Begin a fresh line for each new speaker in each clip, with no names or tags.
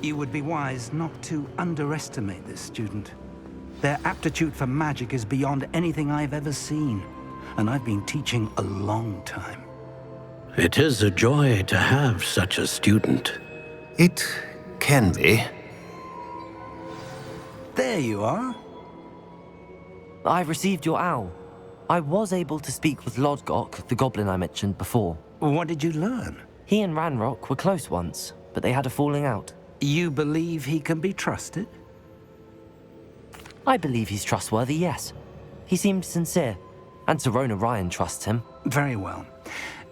You would be wise not to underestimate this student. Their aptitude for magic is beyond anything I've ever seen, and I've been teaching a long time.
It is a joy to have such a student.
It can be.
There you are.
I received your owl. I was able to speak with Lodgok, the goblin I mentioned before.
What did you learn?
He and Ranrock were close once, but they had a falling out.
You believe he can be trusted?
I believe he's trustworthy, yes. He seemed sincere, and Serona Ryan trusts him.
Very well.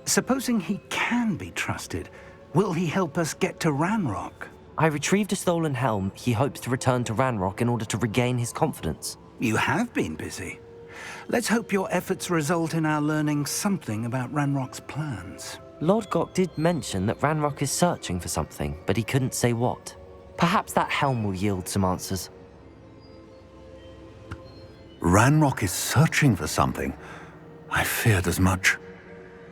Supposing he can be trusted, will he help us get to Ranrock?
I retrieved a stolen helm he hopes to return to Ranrock in order to regain his confidence.
You have been busy. Let's hope your efforts result in our learning something about Ranrock's plans.
Lodgok did mention that Ranrock is searching for something, but he couldn't say what. Perhaps that helm will yield some answers.
Ranrock is searching for something. I feared as much.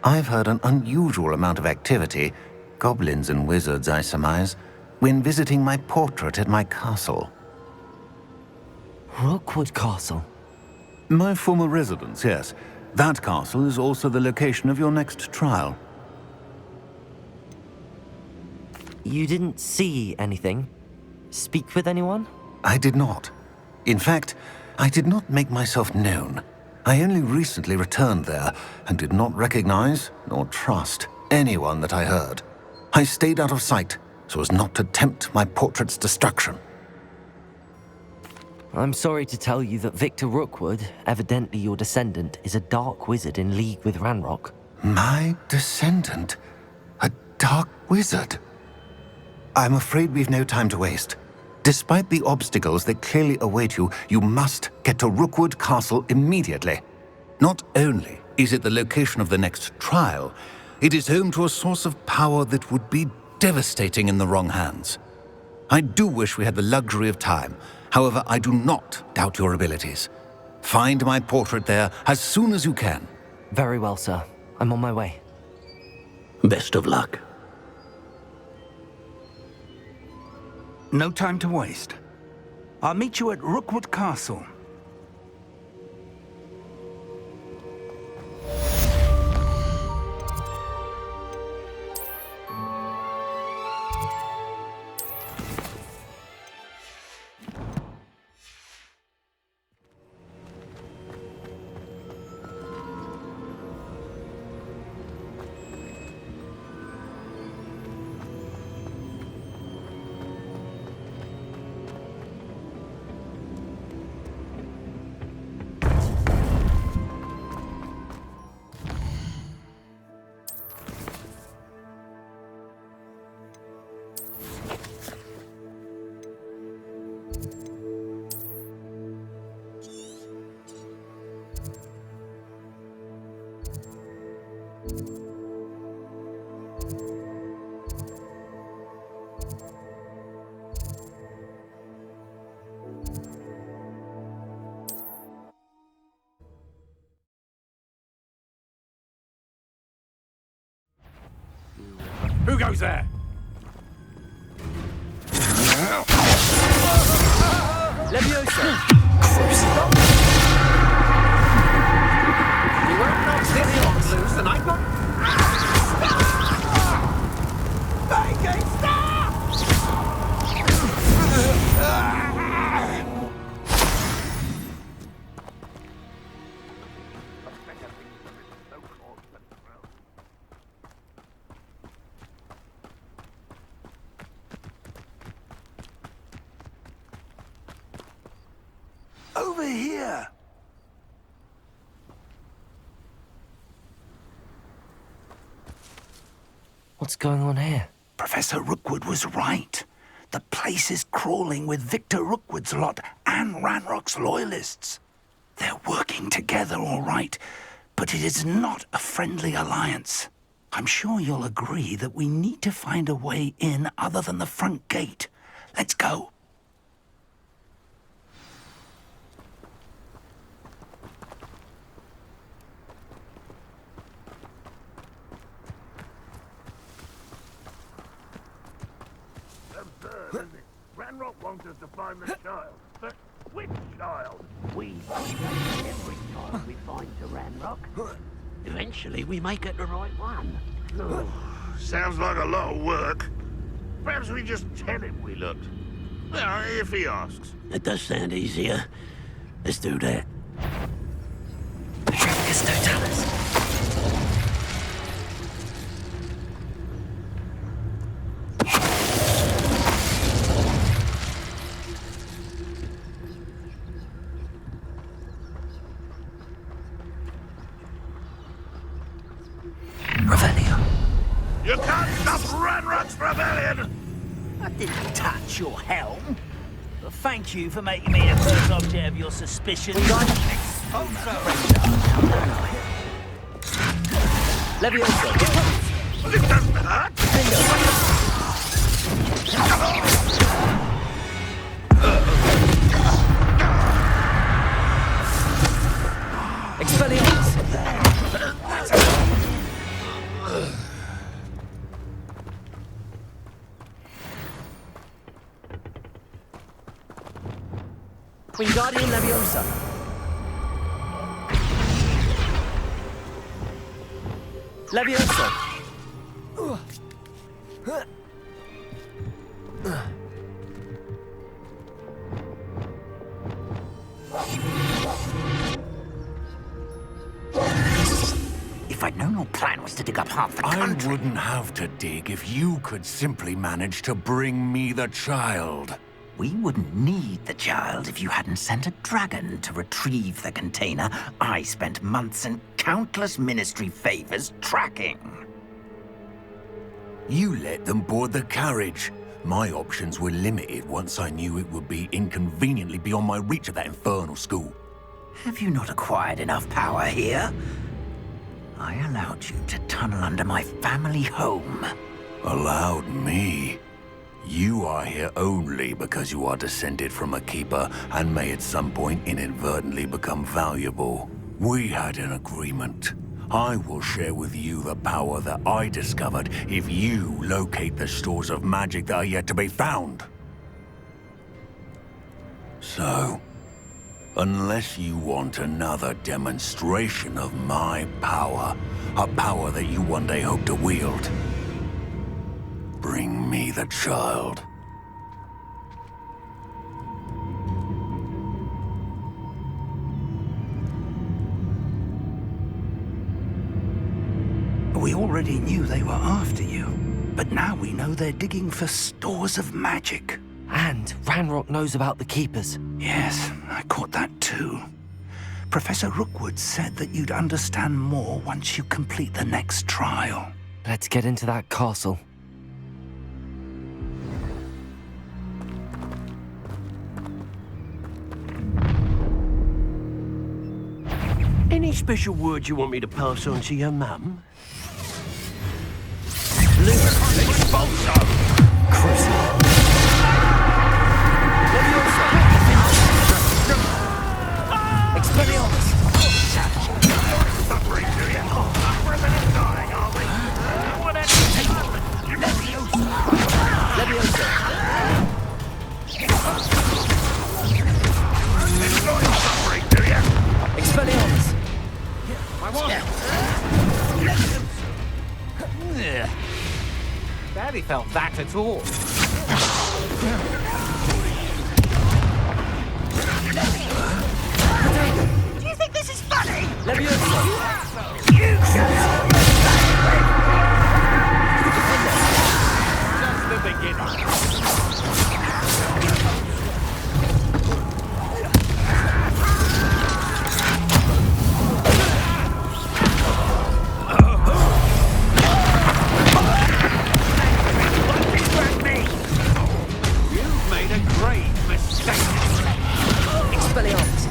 I've heard an unusual amount of activity, goblins and wizards, I surmise, when visiting my portrait at my castle.
Rookwood Castle?
My former residence, yes. That castle is also the location of your next trial.
You didn't see anything? Speak with anyone?
I did not. In fact, I did not make myself known. I only recently returned there and did not recognize nor trust anyone that I heard. I stayed out of sight so as not to tempt my portrait's destruction.
I'm sorry to tell you that Victor Rookwood, evidently your descendant, is a dark wizard in league with Ranrock.
My descendant? A dark wizard? I'm afraid we've no time to waste. Despite the obstacles that clearly await you, you must get to Rookwood Castle immediately. Not only is it the location of the next trial, it is home to a source of power that would be devastating in the wrong hands. I do wish we had the luxury of time. However, I do not doubt your abilities. Find my portrait there as soon as you can.
Very well, sir. I'm on my way.
Best of luck.
No time to waste. I'll meet you at Rookwood Castle.
Who goes there?
Leviosa!
You won't knock this ox loose and I got... Make it stop!
Over here!
What's going on here?
Professor Rookwood was right. The place is crawling with Victor Rookwood's lot and Ranrock's loyalists. They're working together, all right, but it is not a friendly alliance. I'm sure you'll agree that we need to find a way in other than the front gate. Let's go.
word, is it? Ranrock wants us to find the child. But which child?
We every child we find to Ranrock. Eventually we may get the right one.
Sounds like a lot of work. Perhaps we just tell him we looked. Well, if he asks.
It does sound easier. Let's do that.
Yes, no, tell us. Revelio.
You can't stop Ranrock's rebellion!
I didn't touch your helm. But thank you for making me the first object of your suspicion.
Levioso.
This doesn't hurt!
Expelliarmus. Wingardium Leviosa. Leviosa.
If I'd known your plan was to dig up half the country...
I wouldn't have to dig if you could simply manage to bring me the child.
We wouldn't need the child if you hadn't sent a dragon to retrieve the container I spent months and countless ministry favors tracking.
You let them board the carriage. My options were limited once I knew it would be inconveniently beyond my reach at that infernal school.
Have you not acquired enough power here? I allowed you to tunnel under my family home.
Allowed me? You are here only because you are descended from a keeper and may at some point inadvertently become valuable. We had an agreement. I will share with you the power that I discovered if you locate the stores of magic that are yet to be found. So, unless you want another demonstration of my power, a power that you one day hope to wield, bring me the child.
We already knew they were after you, but now we know they're digging for stores of magic.
And Ranrock knows about the Keepers.
Yes, I caught that too. Professor Rookwood said that you'd understand more once you complete the next trial.
Let's get into that castle.
Any special words you want me to pass on to your mum?
Expelliarmus!
Suffering, do you? We're gonna die, are we?
Leviosa!
Enjoy suffering, do you?
Expelliarmus!
Barely felt that at all.
Do you think this is funny?
Leviosa!
Just the beginning. You've made a grave mistake.
Expelliarmus!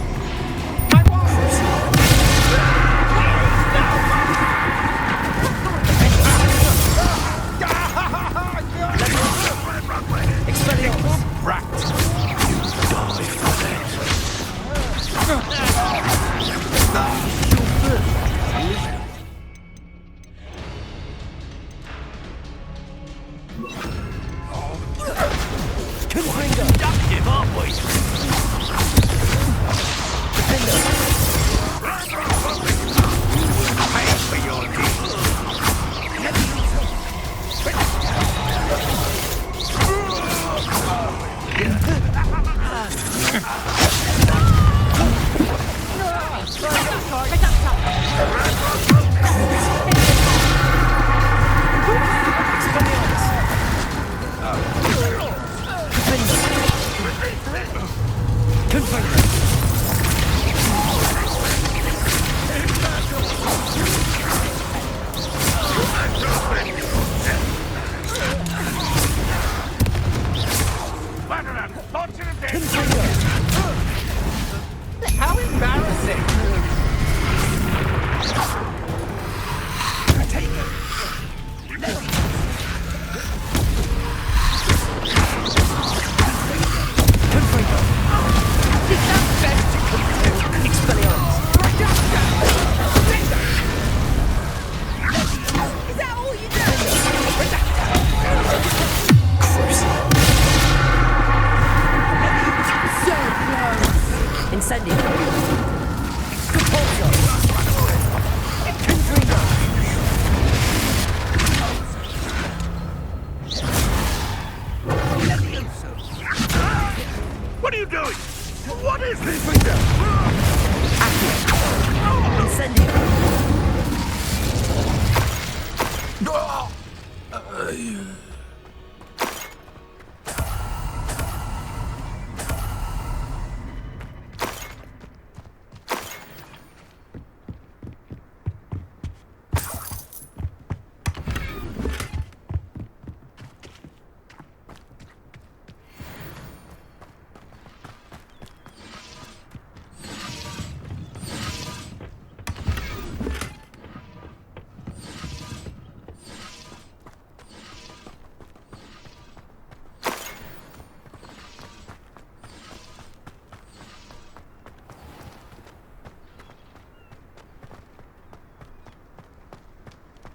Expelliarmus!
Rat.
Die for that.
Productive, aren't we?
Pay for your deeds.
How embarrassing!
Is that all you do? So close.
Incendio.
What are you doing? What is this?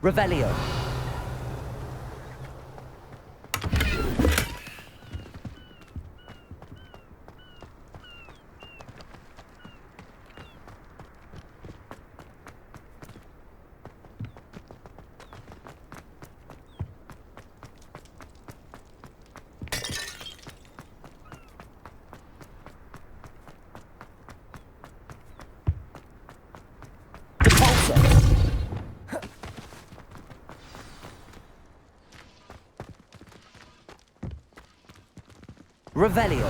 Revelio. Revelio.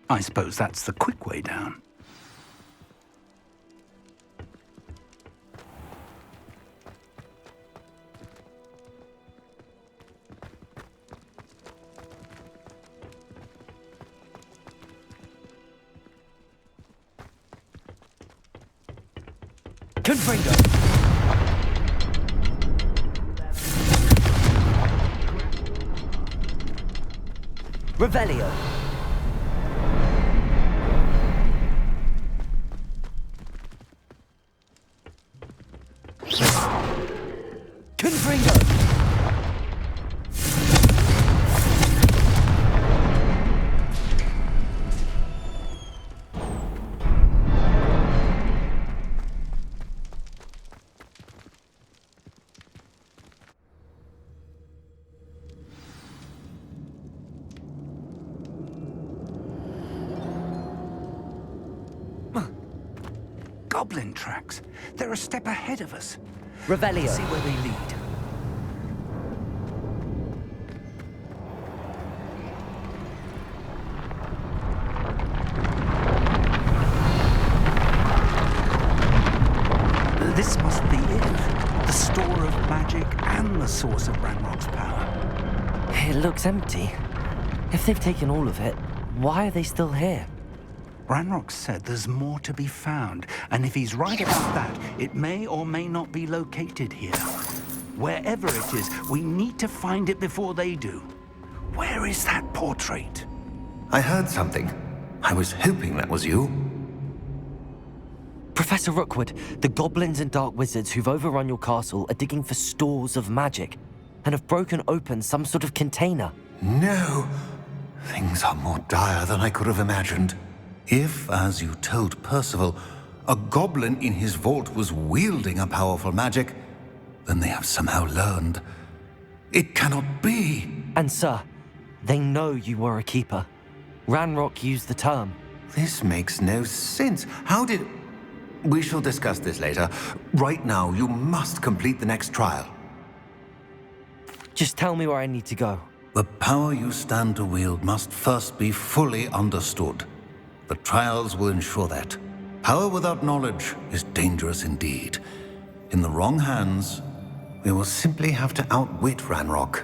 I suppose that's the quick way down.
Confringo. Revelio. Confringo.
Goblin tracks. They're a step ahead of us.
Revelio.
See where they lead. This must be it. The store of magic and the source of Ranrock's power.
It looks empty. If they've taken all of it, why are they still here?
Ranrock said there's more to be found, and if he's right about that, it may or may not be located here. Wherever it is, we need to find it before they do. Where is that portrait?
I heard something. I was hoping that was you.
Professor Rookwood, the goblins and dark wizards who've overrun your castle are digging for stores of magic and have broken open some sort of container.
No! Things are more dire than I could have imagined. If, as you told Percival, a goblin in his vault was wielding a powerful magic, then they have somehow learned. It cannot be!
And sir, they know you were a keeper. Ranrock used the term.
This makes no sense. How did... We shall discuss this later. Right now, you must complete the next trial.
Just tell me where I need to go.
The power you stand to wield must first be fully understood. The trials will ensure that. Power without knowledge is dangerous indeed. In the wrong hands, we will simply have to outwit Ranrock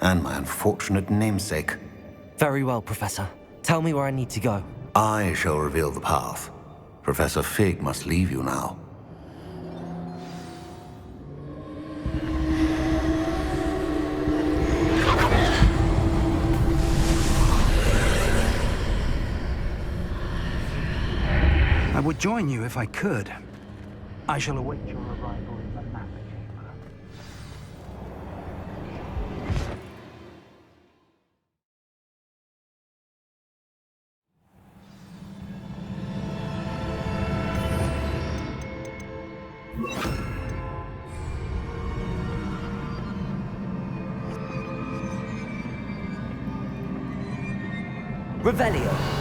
and my unfortunate namesake.
Very well, Professor. Tell me where I need to go.
I shall reveal the path. Professor Fig must leave you now.
I would join you if I could. I shall await your arrival in the map chamber.
Revelio.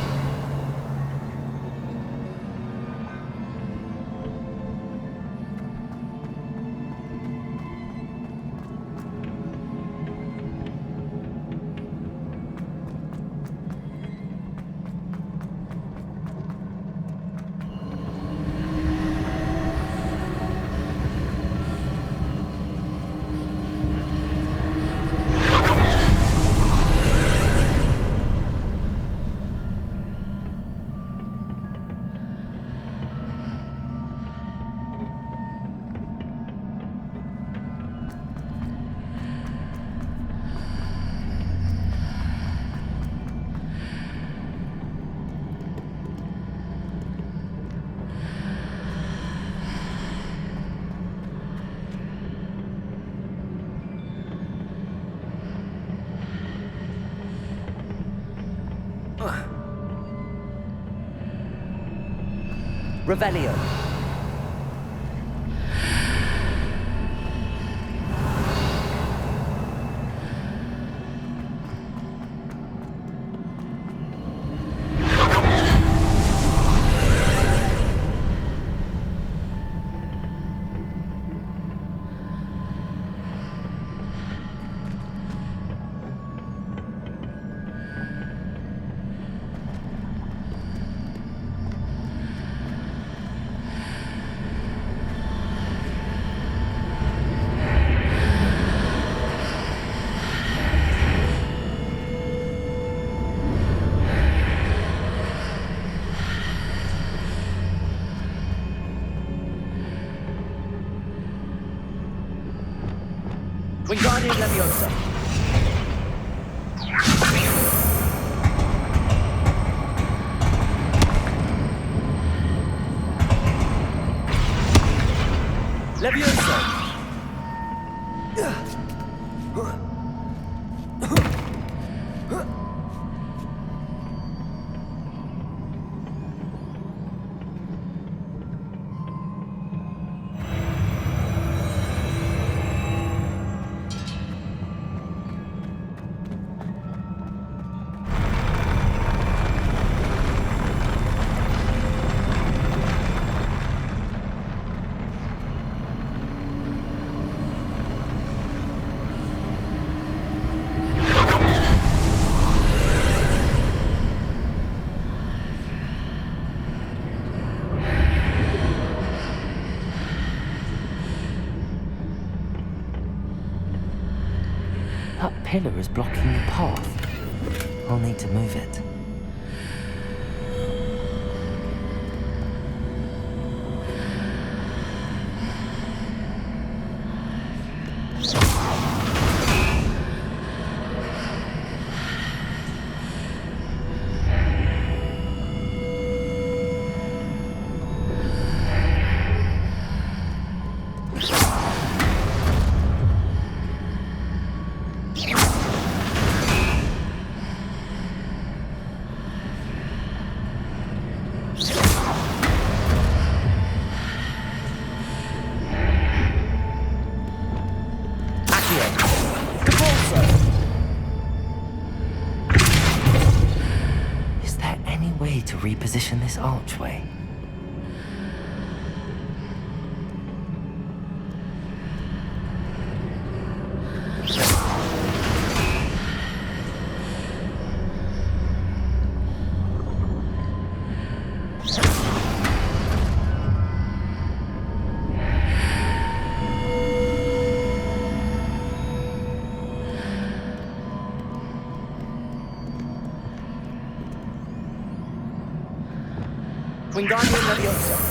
Revelio. Wingardium Leviosa. Leviosa. That pillar is blocking the path. I'll need to move it. any way to reposition this archway?
Wingardium Leviosa.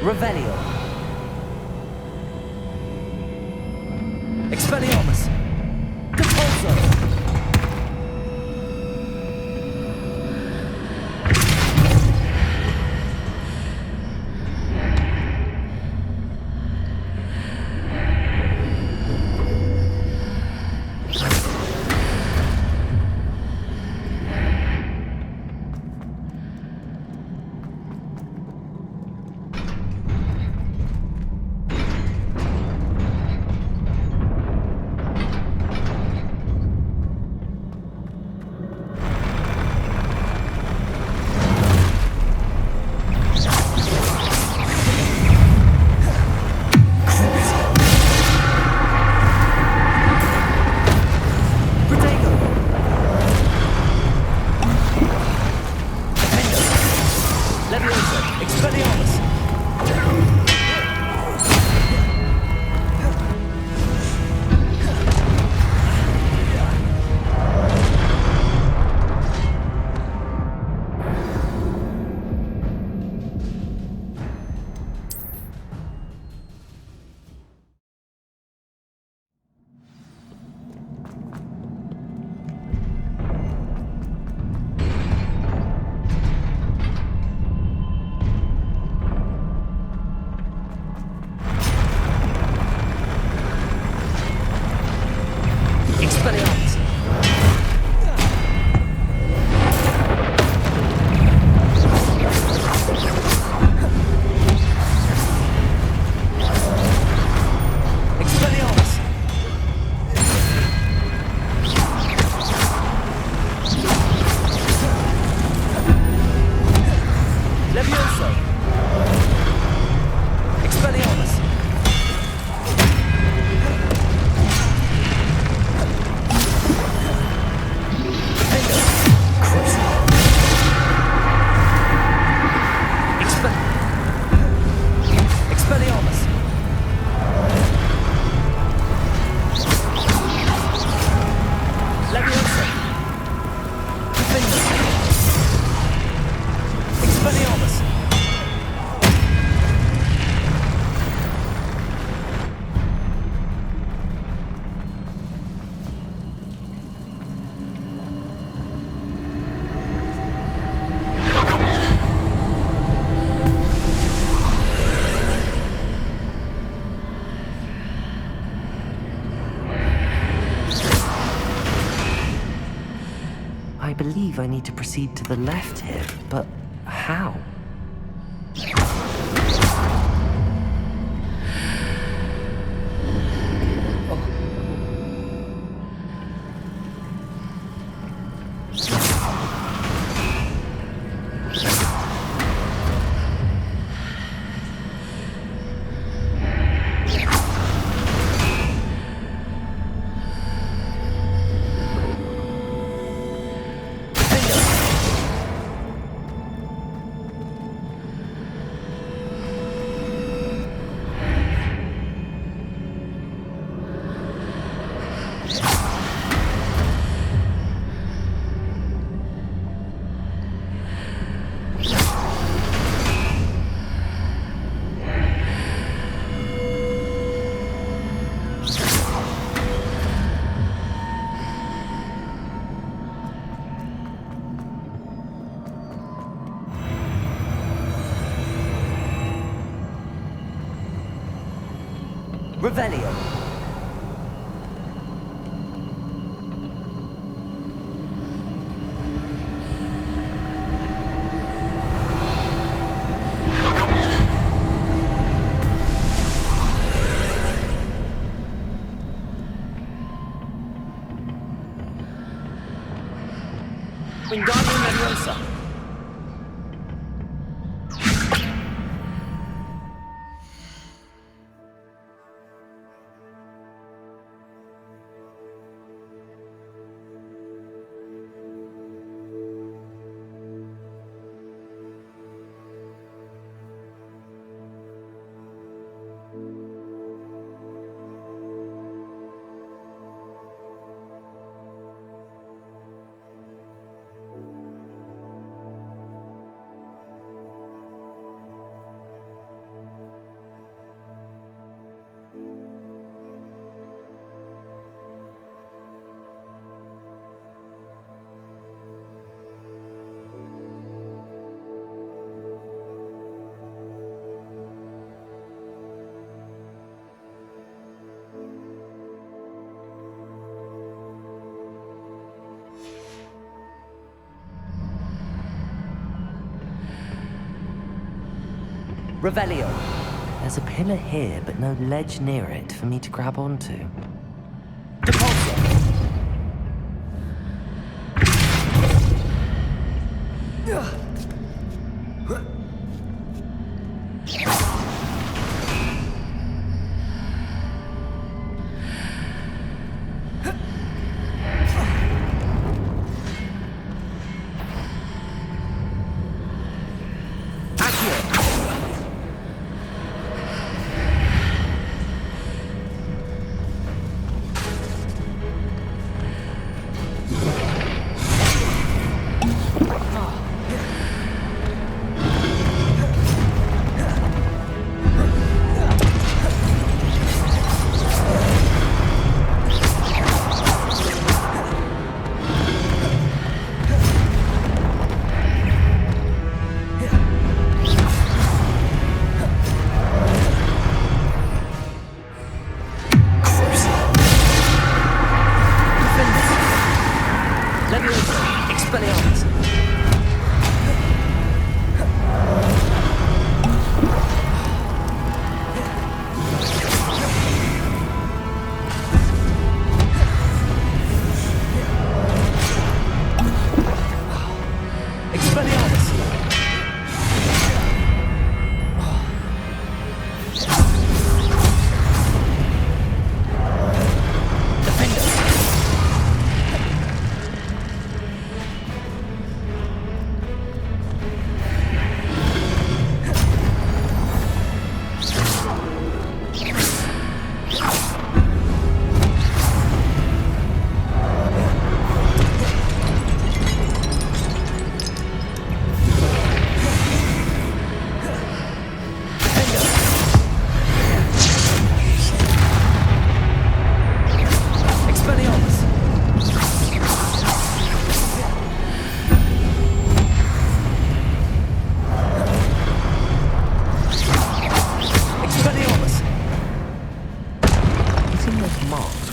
Revelio. Expelliarmus. Compulso. I believe I need to proceed to the left here, but how? Revelio. Wingardium Leviosa. Revelio. There's a pillar here, but no ledge near it for me to grab onto. Depulso.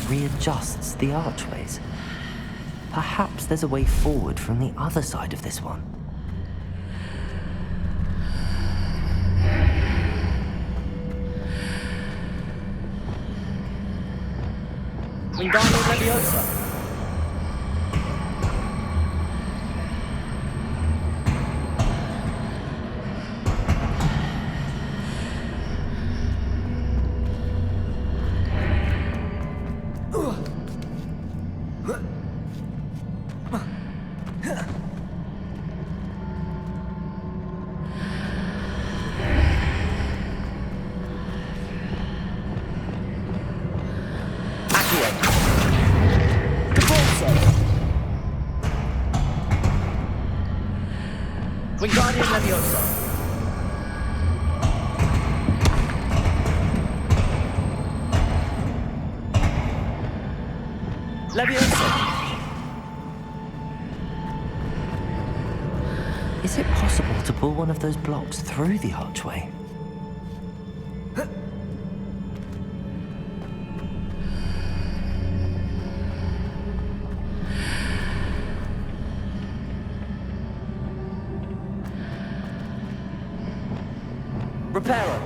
Readjusts the archways. Perhaps there's a way forward from the other side of this one. Wingardium Leviosa. Wingardium Leviosa. Leviosa. Is it possible to pull one of those blocks through the archway? Reparo.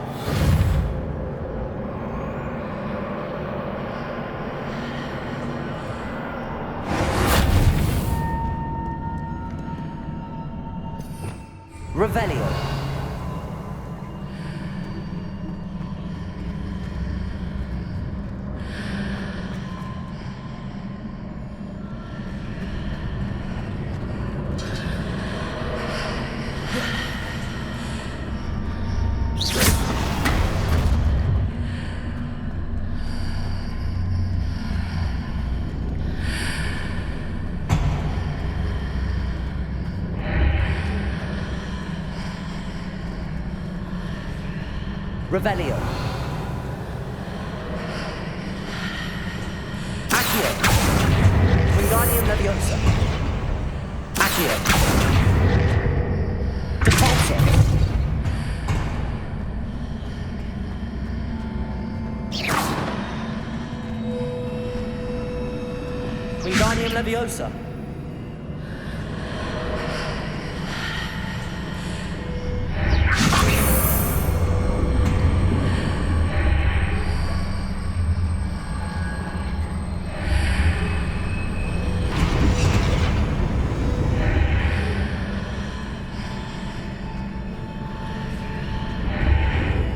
Revelio. Revelio. Accio. Wingardium Leviosa. Accio. Depulso. Wingardium Leviosa.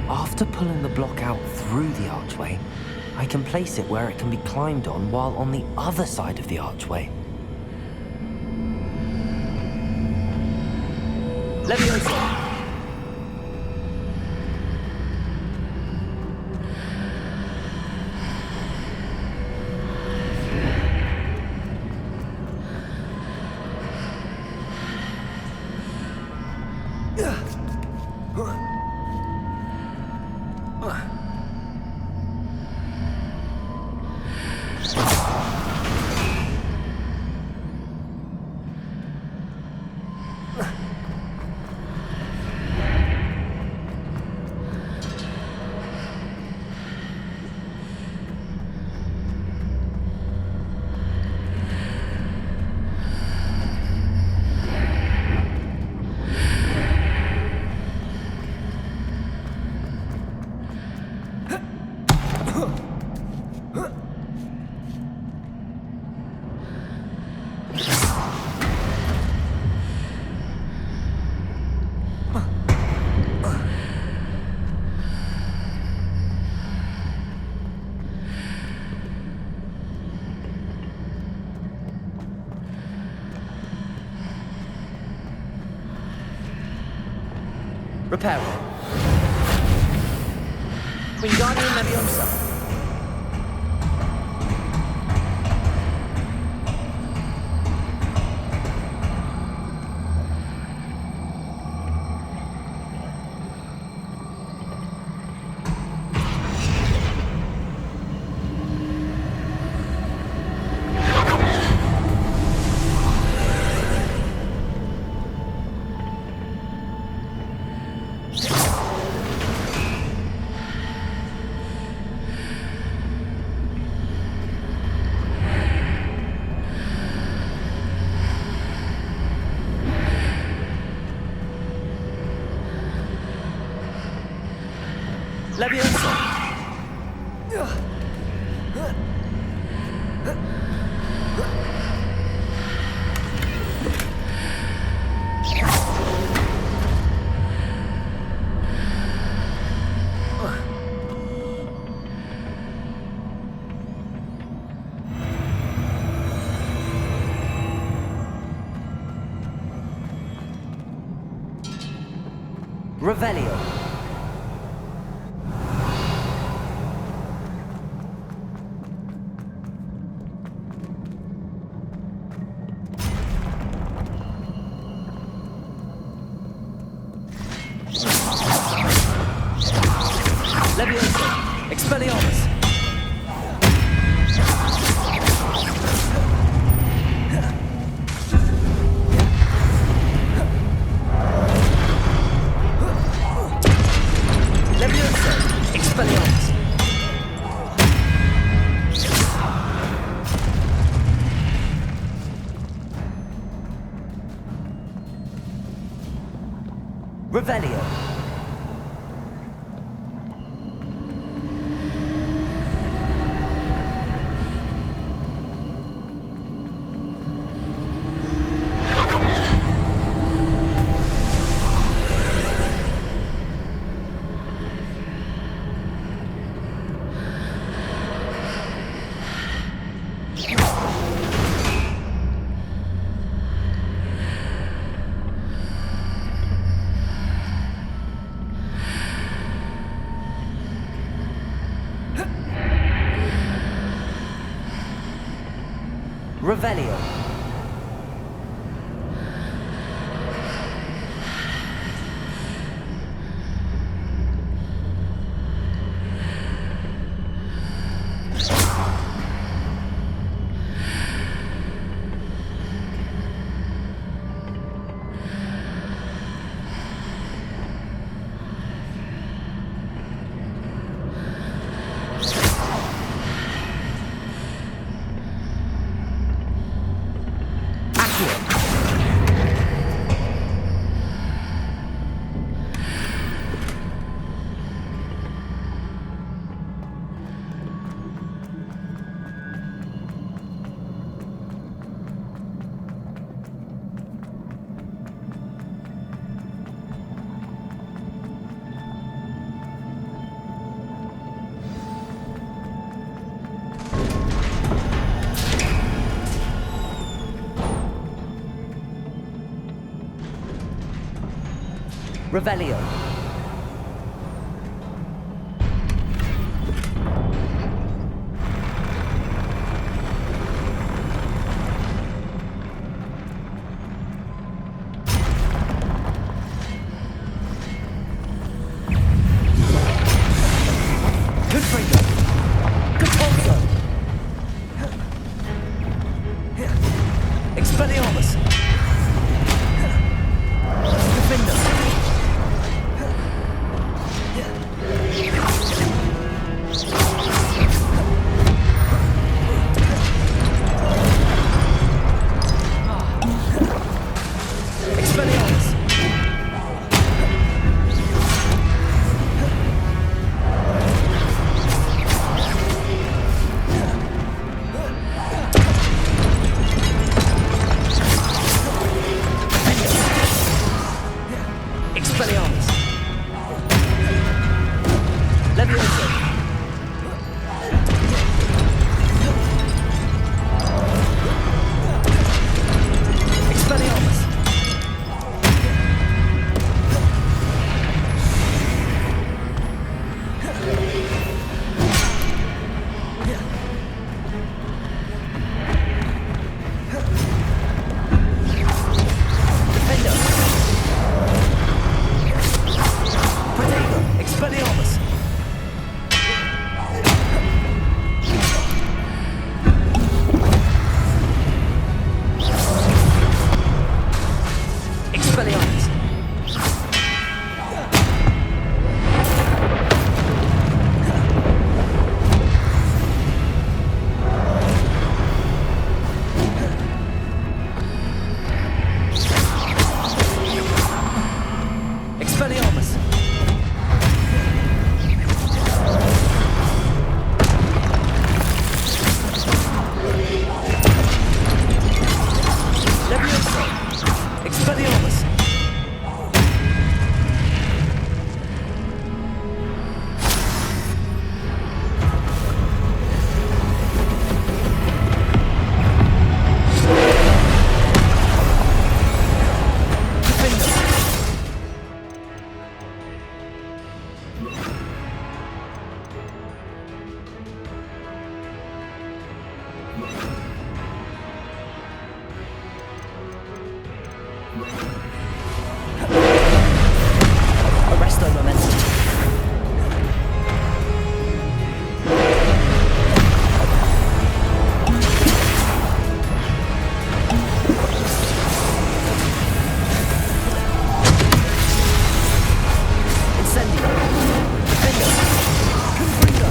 After pulling the block out through the archway, I can place it where it can be climbed on while on the other side of the archway. Leviosa! Reparo. Wingardium Leviosa. Leviosa. Revelio. Leviosa. Expelliarmus. Leviosa. Expelliarmus. Revelio. Revelio. Revelio. Good finger. Good pulso. Expelliarmus. Defender. Expelliarmus. Expelliarmus. Levioso. Expelliarmus. Defender. Protego. Expelliarmus. Expelliarmus. Expelliarmus. Levioso. Expelliarmus. Defender. Arresto momentum. Incendio. Defender. Confringo.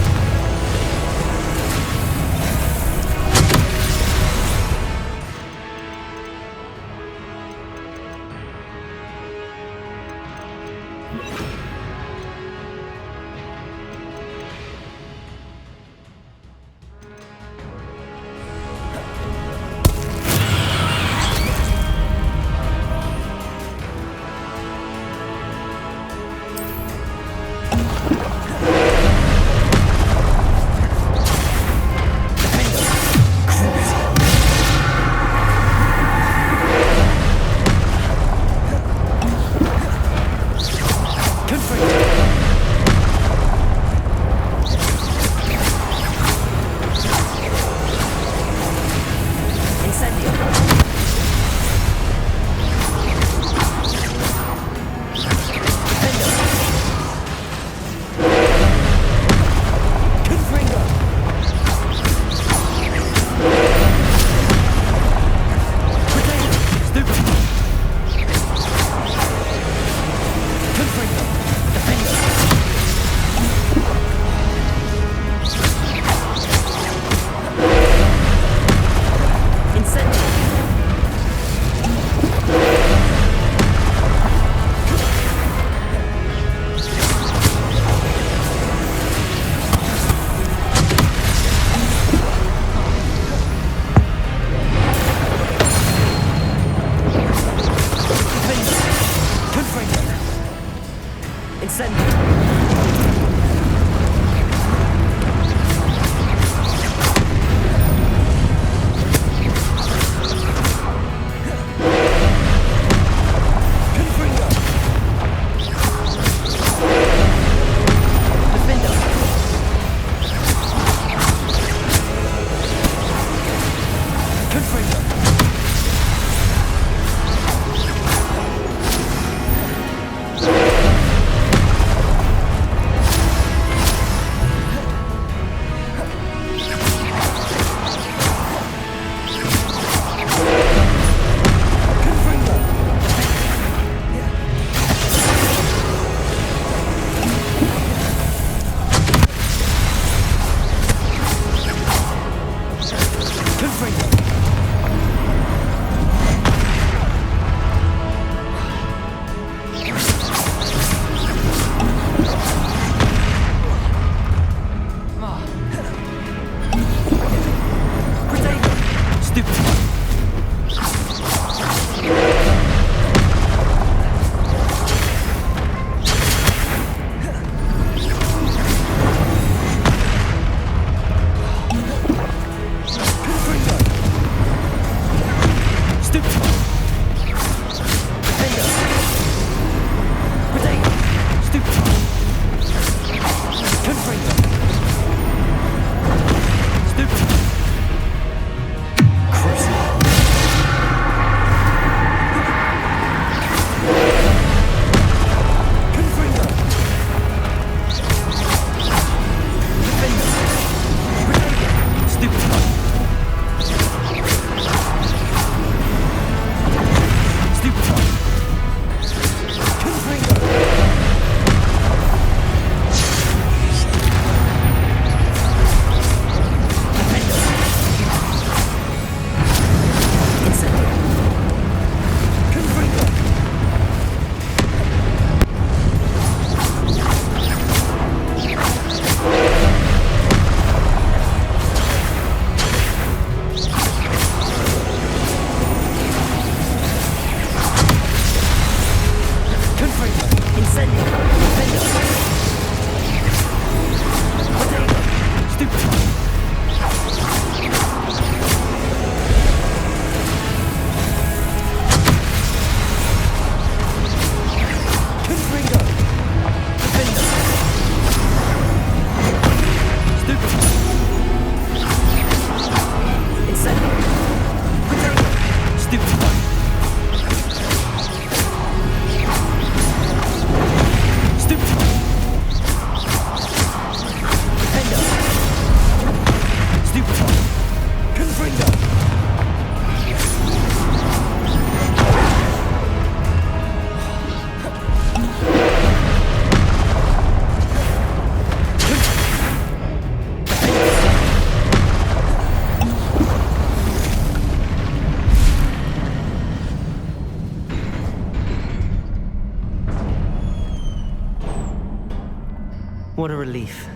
What a relief.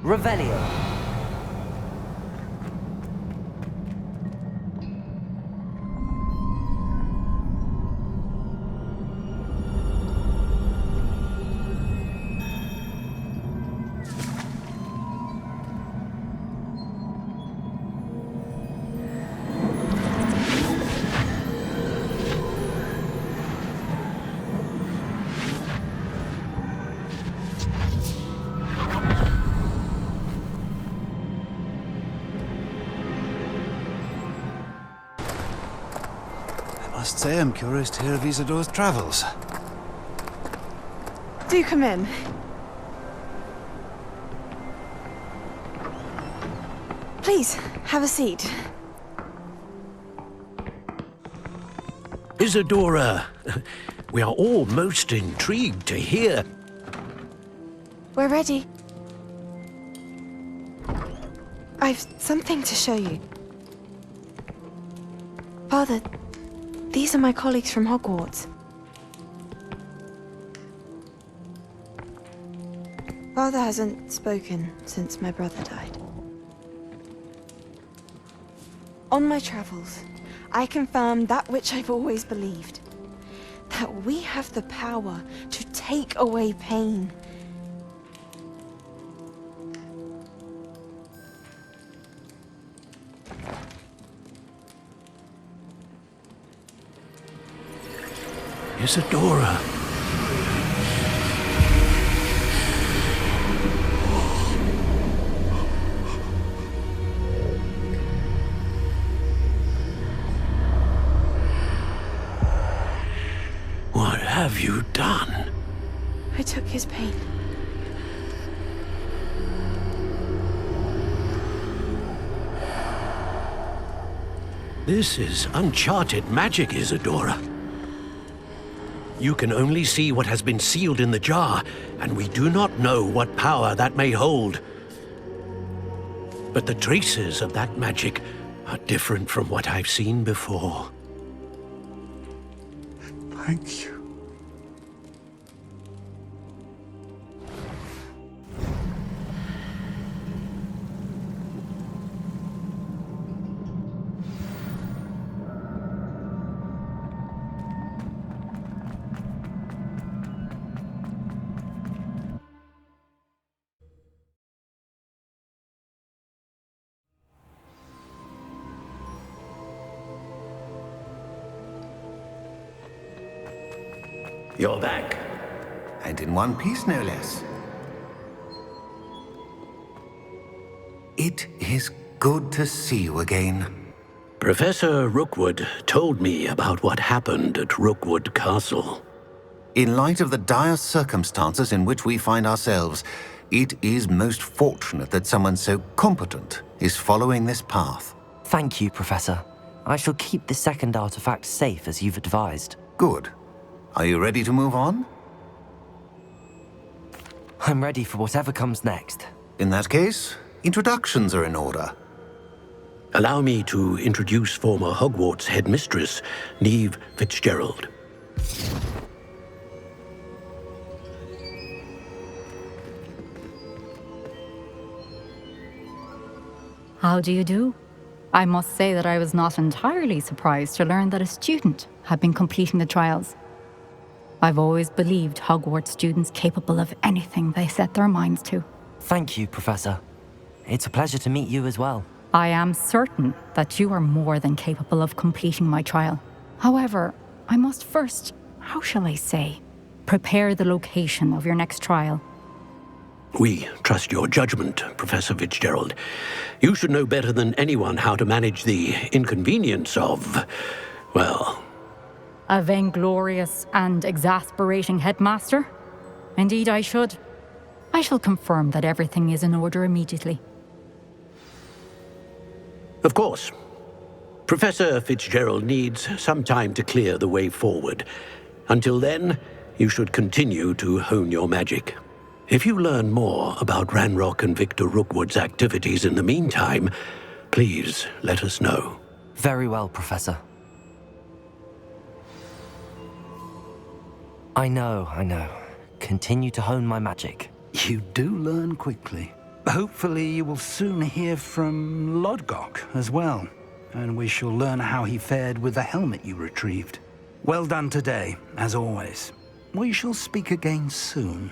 Revelio.
I must say I'm curious to hear of Isadore's travels.
Do come in. Please, have a seat.
Isadora, we are all most intrigued to hear.
We're ready. I've something to show you. Father, these are my colleagues from Hogwarts. Father hasn't spoken since my brother died. On my travels, I confirmed that which I've always believed. That we have the power to take away pain.
Isadora. What have you done?
I took his pain.
This is uncharted magic, Isadora. You can only see what has been sealed in the jar, and we do not know what power that may hold. But the traces of that magic are different from what I've seen before.
Thank you.
You're back. And in one piece, no less. It is good to see you again.
Professor Rookwood told me about what happened at Rookwood Castle.
In light of the dire circumstances in which we find ourselves, it is most fortunate that someone so competent is following this path.
Thank you, Professor. I shall keep the second artifact safe as you've advised.
Good. Are you ready to move on?
I'm ready for whatever comes next.
In that case, introductions are in order.
Allow me to introduce former Hogwarts headmistress, Neve Fitzgerald.
How do you do? I must say that I was not entirely surprised to learn that a student had been completing the trials. I've always believed Hogwarts students capable of anything they set their minds to.
Thank you, Professor. It's a pleasure to meet you as well.
I am certain that you are more than capable of completing my trial. However, I must first, how shall I say, prepare the location of your next trial.
We trust your judgment, Professor Fitzgerald. You should know better than anyone how to manage the inconvenience of, well...
A vainglorious and exasperating headmaster? Indeed I should. I shall confirm that everything is in order immediately.
Of course. Professor Fitzgerald needs some time to clear the way forward. Until then, you should continue to hone your magic. If you learn more about Ranrock and Victor Rookwood's activities in the meantime, please let us know.
Very well, Professor. I know. Continue to hone my magic.
You do learn quickly. Hopefully you will soon hear from Lodgok as well, and we shall learn how he fared with the helmet you retrieved. Well done today, as always. We shall speak again soon.